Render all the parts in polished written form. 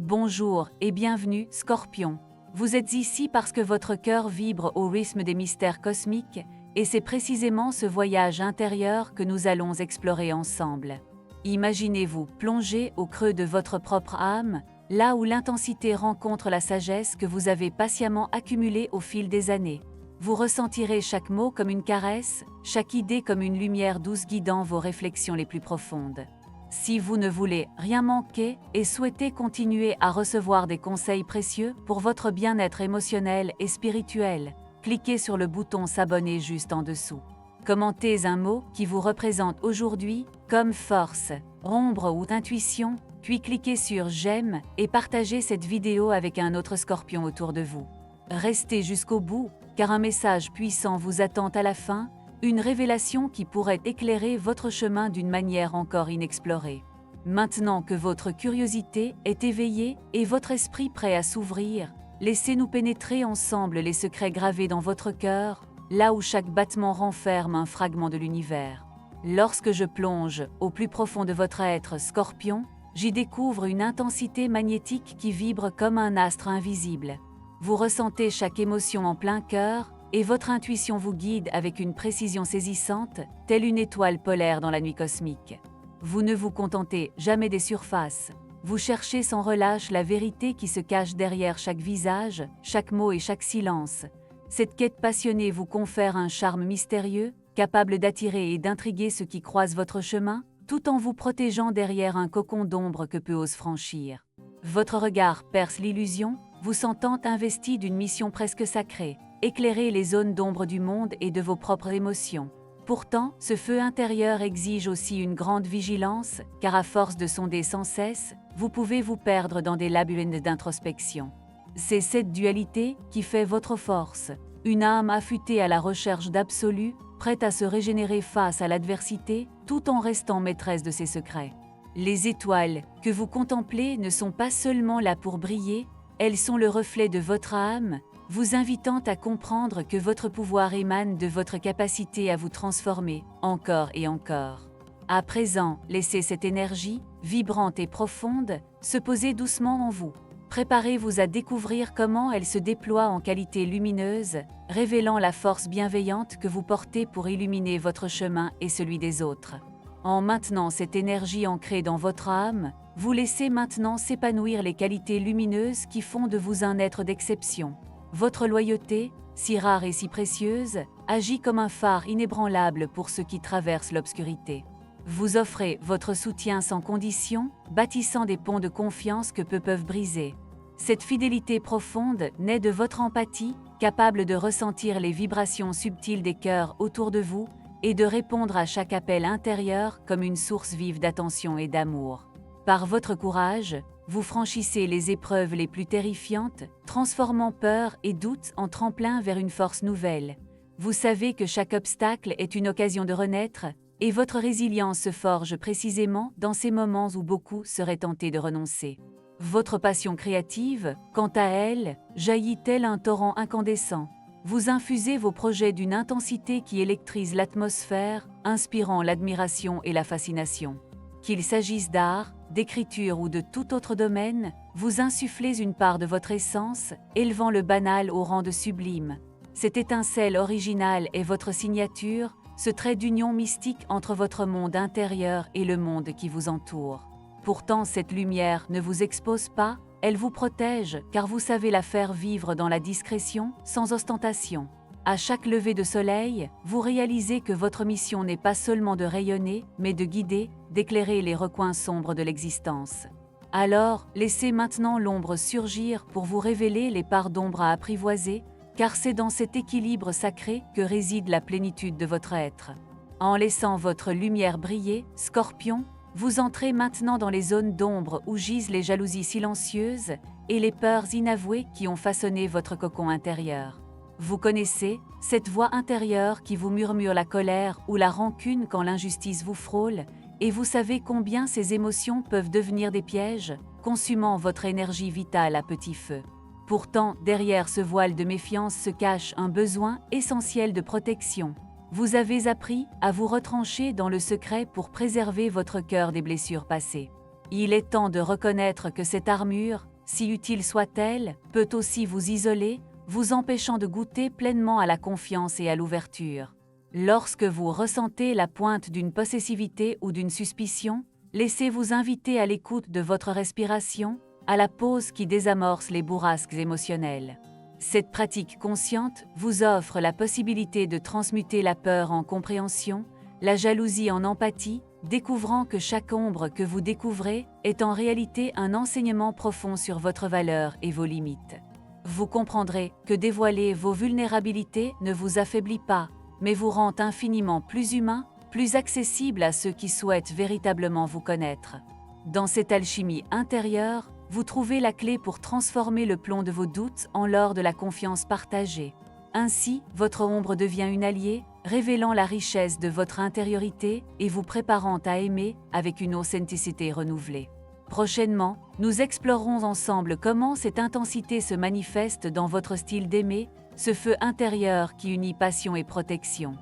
Bonjour et bienvenue, Scorpion. Vous êtes ici parce que votre cœur vibre au rythme des mystères cosmiques, et c'est précisément ce voyage intérieur que nous allons explorer ensemble. Imaginez-vous plonger au creux de votre propre âme, là où l'intensité rencontre la sagesse que vous avez patiemment accumulée au fil des années. Vous ressentirez chaque mot comme une caresse, chaque idée comme une lumière douce guidant vos réflexions les plus profondes. Si vous ne voulez rien manquer et souhaitez continuer à recevoir des conseils précieux pour votre bien-être émotionnel et spirituel, cliquez sur le bouton s'abonner juste en dessous. Commentez un mot qui vous représente aujourd'hui, comme force, ombre ou intuition, puis cliquez sur j'aime et partagez cette vidéo avec un autre scorpion autour de vous. Restez jusqu'au bout, car un message puissant vous attend à la fin, une révélation qui pourrait éclairer votre chemin d'une manière encore inexplorée. Maintenant que votre curiosité est éveillée et votre esprit prêt à s'ouvrir, laissez-nous pénétrer ensemble les secrets gravés dans votre cœur, là où chaque battement renferme un fragment de l'univers. Lorsque je plonge au plus profond de votre être, Scorpion, j'y découvre une intensité magnétique qui vibre comme un astre invisible. Vous ressentez chaque émotion en plein cœur, et votre intuition vous guide avec une précision saisissante, telle une étoile polaire dans la nuit cosmique. Vous ne vous contentez jamais des surfaces. Vous cherchez sans relâche la vérité qui se cache derrière chaque visage, chaque mot et chaque silence. Cette quête passionnée vous confère un charme mystérieux, capable d'attirer et d'intriguer ceux qui croisent votre chemin, tout en vous protégeant derrière un cocon d'ombre que peu osent franchir. Votre regard perce l'illusion, vous sentant investi d'une mission presque sacrée. Éclairer les zones d'ombre du monde et de vos propres émotions. Pourtant, ce feu intérieur exige aussi une grande vigilance, car à force de sonder sans cesse, vous pouvez vous perdre dans des labyrinthes d'introspection. C'est cette dualité qui fait votre force, une âme affûtée à la recherche d'absolu, prête à se régénérer face à l'adversité, tout en restant maîtresse de ses secrets. Les étoiles que vous contemplez ne sont pas seulement là pour briller, elles sont le reflet de votre âme, vous invitant à comprendre que votre pouvoir émane de votre capacité à vous transformer, encore et encore. À présent, laissez cette énergie, vibrante et profonde, se poser doucement en vous. Préparez-vous à découvrir comment elle se déploie en qualité lumineuse, révélant la force bienveillante que vous portez pour illuminer votre chemin et celui des autres. En maintenant cette énergie ancrée dans votre âme, vous laissez maintenant s'épanouir les qualités lumineuses qui font de vous un être d'exception. Votre loyauté, si rare et si précieuse, agit comme un phare inébranlable pour ceux qui traversent l'obscurité. Vous offrez votre soutien sans condition, bâtissant des ponts de confiance que peu peuvent briser. Cette fidélité profonde naît de votre empathie, capable de ressentir les vibrations subtiles des cœurs autour de vous et de répondre à chaque appel intérieur comme une source vive d'attention et d'amour. Par votre courage, vous franchissez les épreuves les plus terrifiantes, transformant peur et doute en tremplin vers une force nouvelle. Vous savez que chaque obstacle est une occasion de renaître, et votre résilience se forge précisément dans ces moments où beaucoup seraient tentés de renoncer. Votre passion créative, quant à elle, jaillit tel un torrent incandescent. Vous infusez vos projets d'une intensité qui électrise l'atmosphère, inspirant l'admiration et la fascination. Qu'il s'agisse d'art, d'écriture ou de tout autre domaine, vous insufflez une part de votre essence, élevant le banal au rang de sublime. Cette étincelle originale est votre signature, ce trait d'union mystique entre votre monde intérieur et le monde qui vous entoure. Pourtant, cette lumière ne vous expose pas, elle vous protège, car vous savez la faire vivre dans la discrétion, sans ostentation. À chaque lever de soleil, vous réalisez que votre mission n'est pas seulement de rayonner, mais de guider, d'éclairer les recoins sombres de l'existence. Alors, laissez maintenant l'ombre surgir pour vous révéler les parts d'ombre à apprivoiser, car c'est dans cet équilibre sacré que réside la plénitude de votre être. En laissant votre lumière briller, Scorpion, vous entrez maintenant dans les zones d'ombre où gisent les jalousies silencieuses et les peurs inavouées qui ont façonné votre cocon intérieur. Vous connaissez cette voix intérieure qui vous murmure la colère ou la rancune quand l'injustice vous frôle, et vous savez combien ces émotions peuvent devenir des pièges, consumant votre énergie vitale à petit feu. Pourtant, derrière ce voile de méfiance se cache un besoin essentiel de protection. Vous avez appris à vous retrancher dans le secret pour préserver votre cœur des blessures passées. Il est temps de reconnaître que cette armure, si utile soit-elle, peut aussi vous isoler, vous empêchant de goûter pleinement à la confiance et à l'ouverture. Lorsque vous ressentez la pointe d'une possessivité ou d'une suspicion, laissez-vous inviter à l'écoute de votre respiration, à la pause qui désamorce les bourrasques émotionnelles. Cette pratique consciente vous offre la possibilité de transmuter la peur en compréhension, la jalousie en empathie, découvrant que chaque ombre que vous découvrez est en réalité un enseignement profond sur votre valeur et vos limites. Vous comprendrez que dévoiler vos vulnérabilités ne vous affaiblit pas, mais vous rend infiniment plus humain, plus accessible à ceux qui souhaitent véritablement vous connaître. Dans cette alchimie intérieure, vous trouvez la clé pour transformer le plomb de vos doutes en l'or de la confiance partagée. Ainsi, votre ombre devient une alliée, révélant la richesse de votre intériorité et vous préparant à aimer avec une authenticité renouvelée. Prochainement, nous explorerons ensemble comment cette intensité se manifeste dans votre style d'aimer, ce feu intérieur qui unit passion et protection.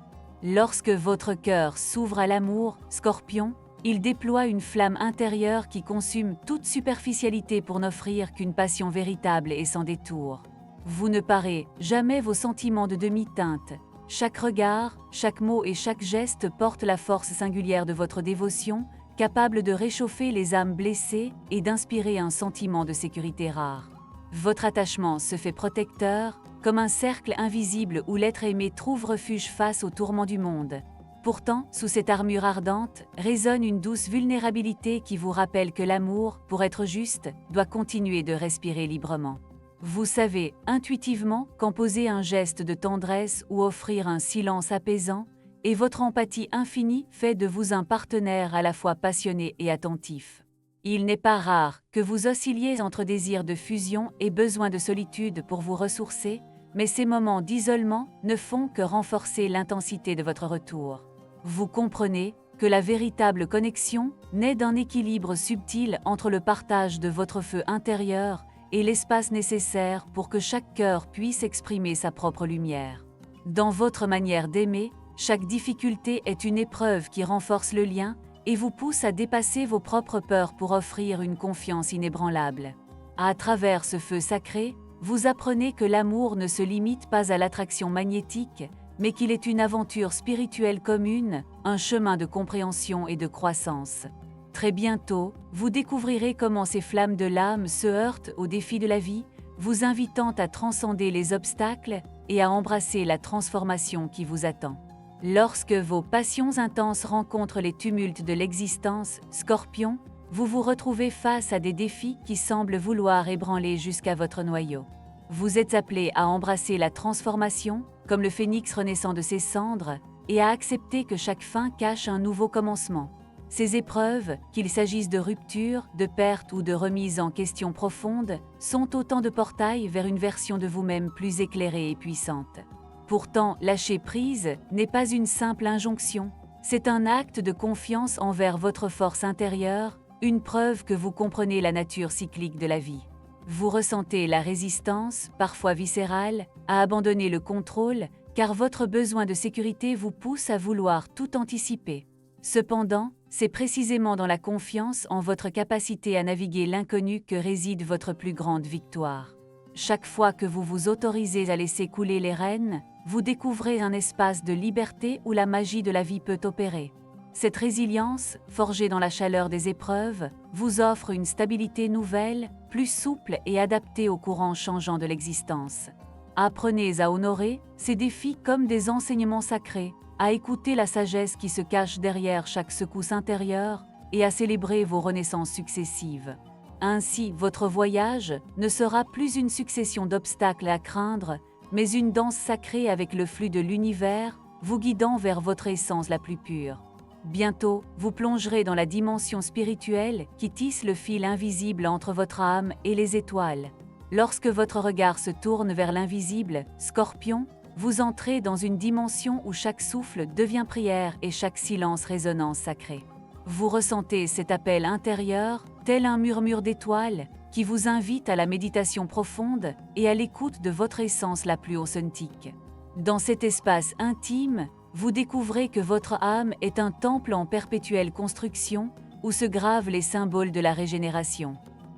Lorsque votre cœur s'ouvre à l'amour, Scorpion, il déploie une flamme intérieure qui consume toute superficialité pour n'offrir qu'une passion véritable et sans détour. Vous ne parez jamais vos sentiments de demi-teinte. Chaque regard, chaque mot et chaque geste porte la force singulière de votre dévotion, capable de réchauffer les âmes blessées et d'inspirer un sentiment de sécurité rare. Votre attachement se fait protecteur, comme un cercle invisible où l'être aimé trouve refuge face aux tourments du monde. Pourtant, sous cette armure ardente, résonne une douce vulnérabilité qui vous rappelle que l'amour, pour être juste, doit continuer de respirer librement. Vous savez, intuitivement, quand poser un geste de tendresse ou offrir un silence apaisant, et votre empathie infinie fait de vous un partenaire à la fois passionné et attentif. Il n'est pas rare que vous oscilliez entre désir de fusion et besoin de solitude pour vous ressourcer, mais ces moments d'isolement ne font que renforcer l'intensité de votre retour. Vous comprenez que la véritable connexion naît d'un équilibre subtil entre le partage de votre feu intérieur et l'espace nécessaire pour que chaque cœur puisse exprimer sa propre lumière. Dans votre manière d'aimer, chaque difficulté est une épreuve qui renforce le lien et vous pousse à dépasser vos propres peurs pour offrir une confiance inébranlable. À travers ce feu sacré, vous apprenez que l'amour ne se limite pas à l'attraction magnétique, mais qu'il est une aventure spirituelle commune, un chemin de compréhension et de croissance. Très bientôt, vous découvrirez comment ces flammes de l'âme se heurtent aux défis de la vie, vous invitant à transcender les obstacles et à embrasser la transformation qui vous attend. Lorsque vos passions intenses rencontrent les tumultes de l'existence, Scorpion, vous vous retrouvez face à des défis qui semblent vouloir ébranler jusqu'à votre noyau. Vous êtes appelé à embrasser la transformation, comme le phénix renaissant de ses cendres, et à accepter que chaque fin cache un nouveau commencement. Ces épreuves, qu'il s'agisse de rupture, de perte ou de remise en question profonde, sont autant de portails vers une version de vous-même plus éclairée et puissante. Pourtant, lâcher prise n'est pas une simple injonction, c'est un acte de confiance envers votre force intérieure, une preuve que vous comprenez la nature cyclique de la vie. Vous ressentez la résistance, parfois viscérale, à abandonner le contrôle, car votre besoin de sécurité vous pousse à vouloir tout anticiper. Cependant, c'est précisément dans la confiance en votre capacité à naviguer l'inconnu que réside votre plus grande victoire. Chaque fois que vous vous autorisez à laisser couler les rênes, vous découvrez un espace de liberté où la magie de la vie peut opérer. Cette résilience, forgée dans la chaleur des épreuves, vous offre une stabilité nouvelle, plus souple et adaptée aux courants changeants de l'existence. Apprenez à honorer ces défis comme des enseignements sacrés, à écouter la sagesse qui se cache derrière chaque secousse intérieure et à célébrer vos renaissances successives. Ainsi, votre voyage ne sera plus une succession d'obstacles à craindre, mais une danse sacrée avec le flux de l'univers, vous guidant vers votre essence la plus pure. Bientôt, vous plongerez dans la dimension spirituelle qui tisse le fil invisible entre votre âme et les étoiles. Lorsque votre regard se tourne vers l'invisible, Scorpion, vous entrez dans une dimension où chaque souffle devient prière et chaque silence résonance sacrée. Vous ressentez cet appel intérieur, tel un murmure d'étoiles, qui vous invite à la méditation profonde et à l'écoute de votre essence la plus authentique. Dans cet espace intime, vous découvrez que votre âme est un temple en perpétuelle construction, où se gravent les symboles de la régénération.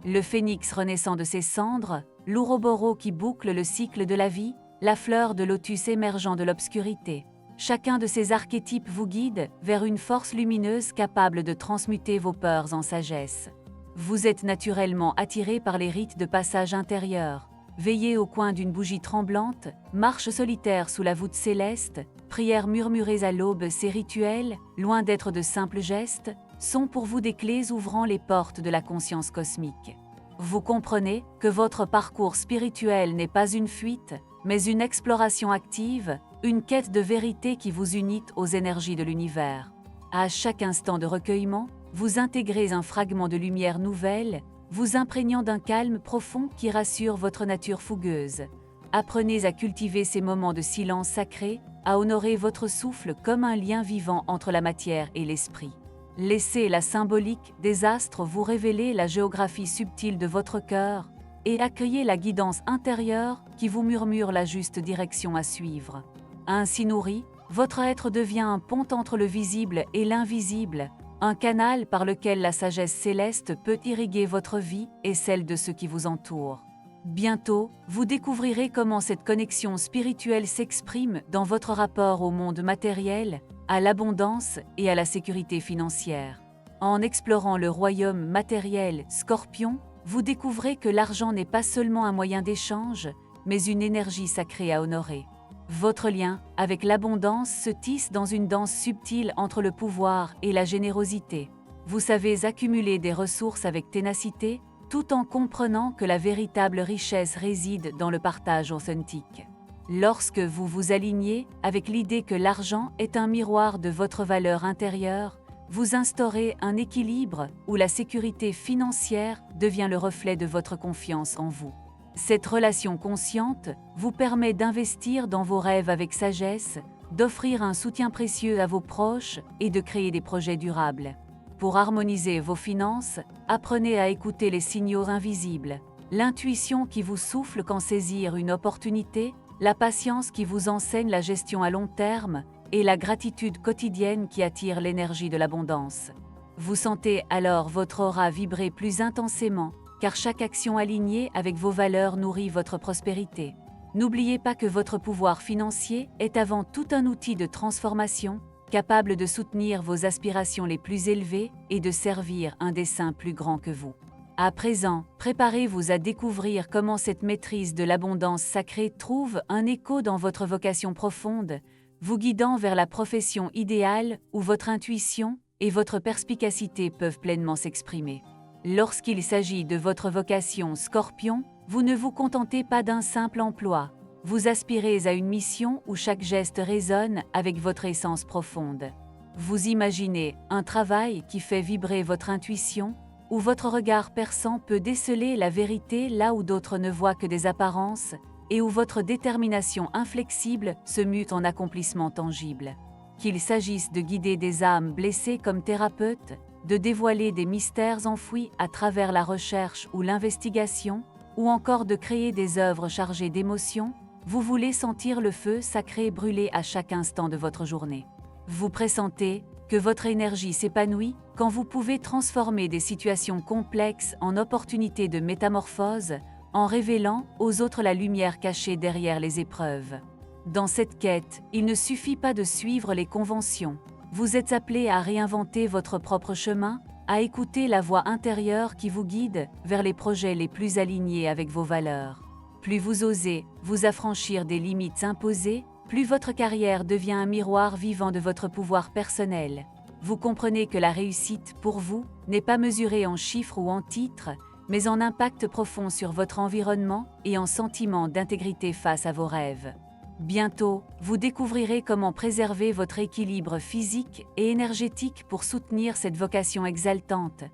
Le phénix renaissant de ses cendres, l'Ouroboros qui boucle le cycle de la vie, la fleur de lotus émergeant de l'obscurité. Chacun de ces archétypes vous guide vers une force lumineuse capable de transmuter vos peurs en sagesse. Vous êtes naturellement attiré par les rites de passage intérieur. Veillez au coin d'une bougie tremblante, marche solitaire sous la voûte céleste, prières murmurées à l'aube, ces rituels, loin d'être de simples gestes, sont pour vous des clés ouvrant les portes de la conscience cosmique. Vous comprenez que votre parcours spirituel n'est pas une fuite, mais une exploration active, une quête de vérité qui vous unit aux énergies de l'univers. À chaque instant de recueillement, vous intégrez un fragment de lumière nouvelle, vous imprégnant d'un calme profond qui rassure votre nature fougueuse. Apprenez à cultiver ces moments de silence sacré, à honorer votre souffle comme un lien vivant entre la matière et l'esprit. Laissez la symbolique des astres vous révéler la géographie subtile de votre cœur et accueillez la guidance intérieure qui vous murmure la juste direction à suivre. Ainsi nourri, votre être devient un pont entre le visible et l'invisible, un canal par lequel la sagesse céleste peut irriguer votre vie et celle de ceux qui vous entourent. Bientôt, vous découvrirez comment cette connexion spirituelle s'exprime dans votre rapport au monde matériel, à l'abondance et à la sécurité financière. En explorant le royaume matériel Scorpion, vous découvrez que l'argent n'est pas seulement un moyen d'échange, mais une énergie sacrée à honorer. Votre lien avec l'abondance se tisse dans une danse subtile entre le pouvoir et la générosité. Vous savez accumuler des ressources avec ténacité, tout en comprenant que la véritable richesse réside dans le partage authentique. Lorsque vous vous alignez avec l'idée que l'argent est un miroir de votre valeur intérieure, vous instaurez un équilibre où la sécurité financière devient le reflet de votre confiance en vous. Cette relation consciente vous permet d'investir dans vos rêves avec sagesse, d'offrir un soutien précieux à vos proches et de créer des projets durables. Pour harmoniser vos finances, apprenez à écouter les signaux invisibles, l'intuition qui vous souffle quand saisir une opportunité, la patience qui vous enseigne la gestion à long terme et la gratitude quotidienne qui attire l'énergie de l'abondance. Vous sentez alors votre aura vibrer plus intensément, car chaque action alignée avec vos valeurs nourrit votre prospérité. N'oubliez pas que votre pouvoir financier est avant tout un outil de transformation, capable de soutenir vos aspirations les plus élevées et de servir un dessein plus grand que vous. À présent, préparez-vous à découvrir comment cette maîtrise de l'abondance sacrée trouve un écho dans votre vocation profonde, vous guidant vers la profession idéale où votre intuition et votre perspicacité peuvent pleinement s'exprimer. Lorsqu'il s'agit de votre vocation Scorpion, vous ne vous contentez pas d'un simple emploi. Vous aspirez à une mission où chaque geste résonne avec votre essence profonde. Vous imaginez un travail qui fait vibrer votre intuition, où votre regard perçant peut déceler la vérité là où d'autres ne voient que des apparences, et où votre détermination inflexible se mute en accomplissement tangible. Qu'il s'agisse de guider des âmes blessées comme thérapeute, de dévoiler des mystères enfouis à travers la recherche ou l'investigation, ou encore de créer des œuvres chargées d'émotions, vous voulez sentir le feu sacré brûler à chaque instant de votre journée. Vous pressentez que votre énergie s'épanouit quand vous pouvez transformer des situations complexes en opportunités de métamorphose, en révélant aux autres la lumière cachée derrière les épreuves. Dans cette quête, il ne suffit pas de suivre les conventions. Vous êtes appelé à réinventer votre propre chemin, à écouter la voix intérieure qui vous guide vers les projets les plus alignés avec vos valeurs. Plus vous osez vous affranchir des limites imposées, plus votre carrière devient un miroir vivant de votre pouvoir personnel. Vous comprenez que la réussite, pour vous, n'est pas mesurée en chiffres ou en titres, mais en impact profond sur votre environnement et en sentiment d'intégrité face à vos rêves. Bientôt, vous découvrirez comment préserver votre équilibre physique et énergétique pour soutenir cette vocation exaltante.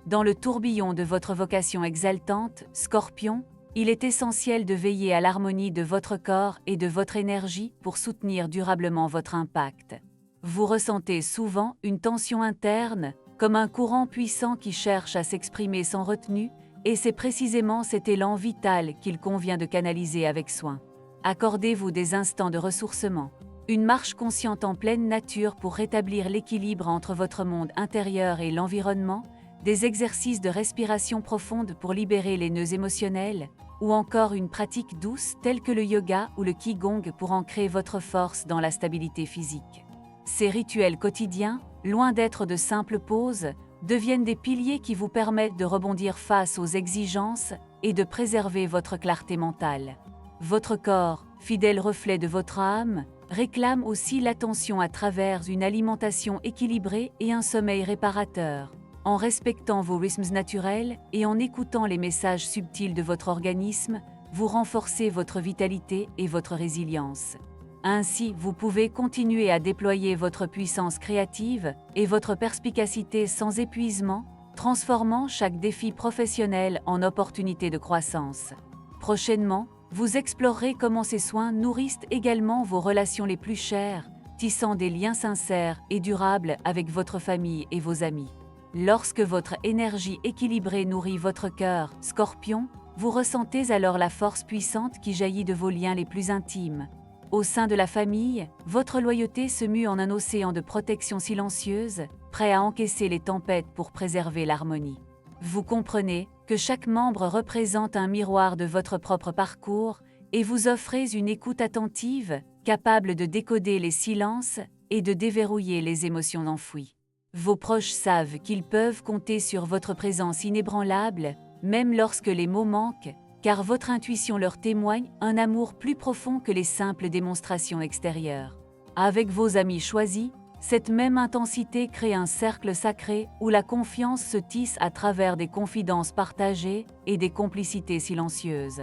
Dans le tourbillon de votre vocation exaltante, Scorpion, il est essentiel de veiller à l'harmonie de votre corps et de votre énergie pour soutenir durablement votre impact. Vous ressentez souvent une tension interne, comme un courant puissant qui cherche à s'exprimer sans retenue, et c'est précisément cet élan vital qu'il convient de canaliser avec soin. Accordez-vous des instants de ressourcement, une marche consciente en pleine nature pour rétablir l'équilibre entre votre monde intérieur et l'environnement, des exercices de respiration profonde pour libérer les nœuds émotionnels, ou encore une pratique douce telle que le yoga ou le qigong pour ancrer votre force dans la stabilité physique. Ces rituels quotidiens, loin d'être de simples pauses, deviennent des piliers qui vous permettent de rebondir face aux exigences et de préserver votre clarté mentale. Votre corps, fidèle reflet de votre âme, réclame aussi l'attention à travers une alimentation équilibrée et un sommeil réparateur. En respectant vos rythmes naturels et en écoutant les messages subtils de votre organisme, vous renforcez votre vitalité et votre résilience. Ainsi, vous pouvez continuer à déployer votre puissance créative et votre perspicacité sans épuisement, transformant chaque défi professionnel en opportunité de croissance. Prochainement, vous explorerez comment ces soins nourrissent également vos relations les plus chères, tissant des liens sincères et durables avec votre famille et vos amis. Lorsque votre énergie équilibrée nourrit votre cœur, Scorpion, vous ressentez alors la force puissante qui jaillit de vos liens les plus intimes. Au sein de la famille, votre loyauté se mue en un océan de protection silencieuse, prêt à encaisser les tempêtes pour préserver l'harmonie. Vous comprenez que chaque membre représente un miroir de votre propre parcours et vous offrez une écoute attentive, capable de décoder les silences et de déverrouiller les émotions enfouies. Vos proches savent qu'ils peuvent compter sur votre présence inébranlable, même lorsque les mots manquent, car votre intuition leur témoigne un amour plus profond que les simples démonstrations extérieures. Avec vos amis choisis, cette même intensité crée un cercle sacré où la confiance se tisse à travers des confidences partagées et des complicités silencieuses.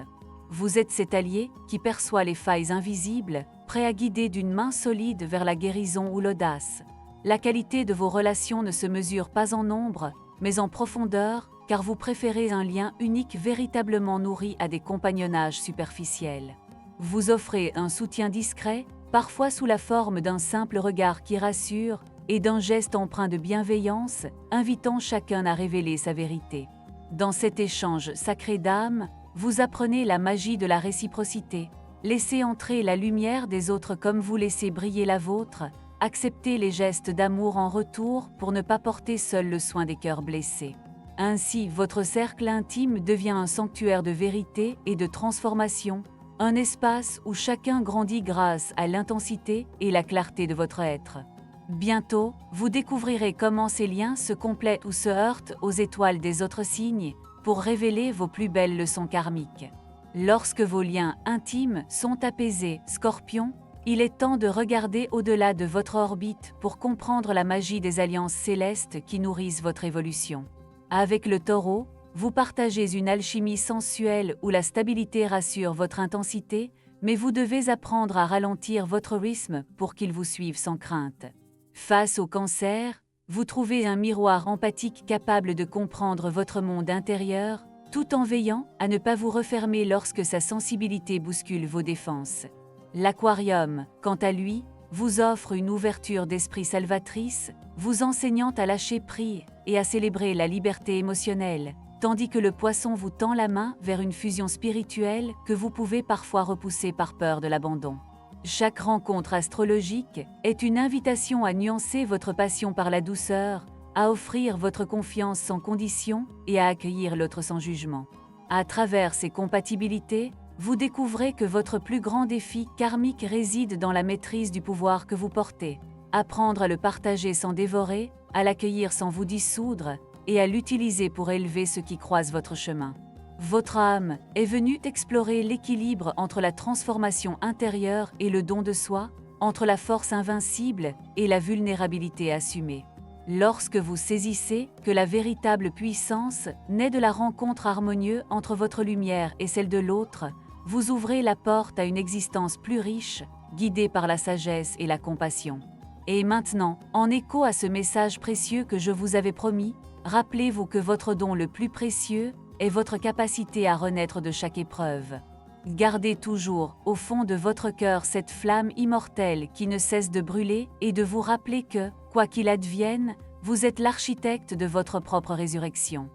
Vous êtes cet allié qui perçoit les failles invisibles, prêt à guider d'une main solide vers la guérison ou l'audace. La qualité de vos relations ne se mesure pas en nombre, mais en profondeur, car vous préférez un lien unique véritablement nourri à des compagnonnages superficiels. Vous offrez un soutien discret, parfois sous la forme d'un simple regard qui rassure, et d'un geste empreint de bienveillance, invitant chacun à révéler sa vérité. Dans cet échange sacré d'âme, vous apprenez la magie de la réciprocité. Laissez entrer la lumière des autres comme vous laissez briller la vôtre, acceptez les gestes d'amour en retour pour ne pas porter seul le soin des cœurs blessés. Ainsi, votre cercle intime devient un sanctuaire de vérité et de transformation, un espace où chacun grandit grâce à l'intensité et la clarté de votre être. Bientôt, vous découvrirez comment ces liens se complètent ou se heurtent aux étoiles des autres signes pour révéler vos plus belles leçons karmiques. Lorsque vos liens intimes sont apaisés, Scorpion, il est temps de regarder au-delà de votre orbite pour comprendre la magie des alliances célestes qui nourrissent votre évolution. Avec le Taureau, vous partagez une alchimie sensuelle où la stabilité rassure votre intensité, mais vous devez apprendre à ralentir votre rythme pour qu'il vous suive sans crainte. Face au Cancer, vous trouvez un miroir empathique capable de comprendre votre monde intérieur, tout en veillant à ne pas vous refermer lorsque sa sensibilité bouscule vos défenses. L'Aquarium, quant à lui, vous offre une ouverture d'esprit salvatrice, vous enseignant à lâcher prise et à célébrer la liberté émotionnelle, tandis que le Poisson vous tend la main vers une fusion spirituelle que vous pouvez parfois repousser par peur de l'abandon. Chaque rencontre astrologique est une invitation à nuancer votre passion par la douceur, à offrir votre confiance sans condition et à accueillir l'autre sans jugement. À travers ces compatibilités, vous découvrez que votre plus grand défi karmique réside dans la maîtrise du pouvoir que vous portez. Apprendre à le partager sans dévorer, à l'accueillir sans vous dissoudre, et à l'utiliser pour élever ceux qui croisent votre chemin. Votre âme est venue explorer l'équilibre entre la transformation intérieure et le don de soi, entre la force invincible et la vulnérabilité assumée. Lorsque vous saisissez que la véritable puissance naît de la rencontre harmonieuse entre votre lumière et celle de l'autre, vous ouvrez la porte à une existence plus riche, guidée par la sagesse et la compassion. Et maintenant, en écho à ce message précieux que je vous avais promis, rappelez-vous que votre don le plus précieux est votre capacité à renaître de chaque épreuve. Gardez toujours, au fond de votre cœur, cette flamme immortelle qui ne cesse de brûler et de vous rappeler que, quoi qu'il advienne, vous êtes l'architecte de votre propre résurrection.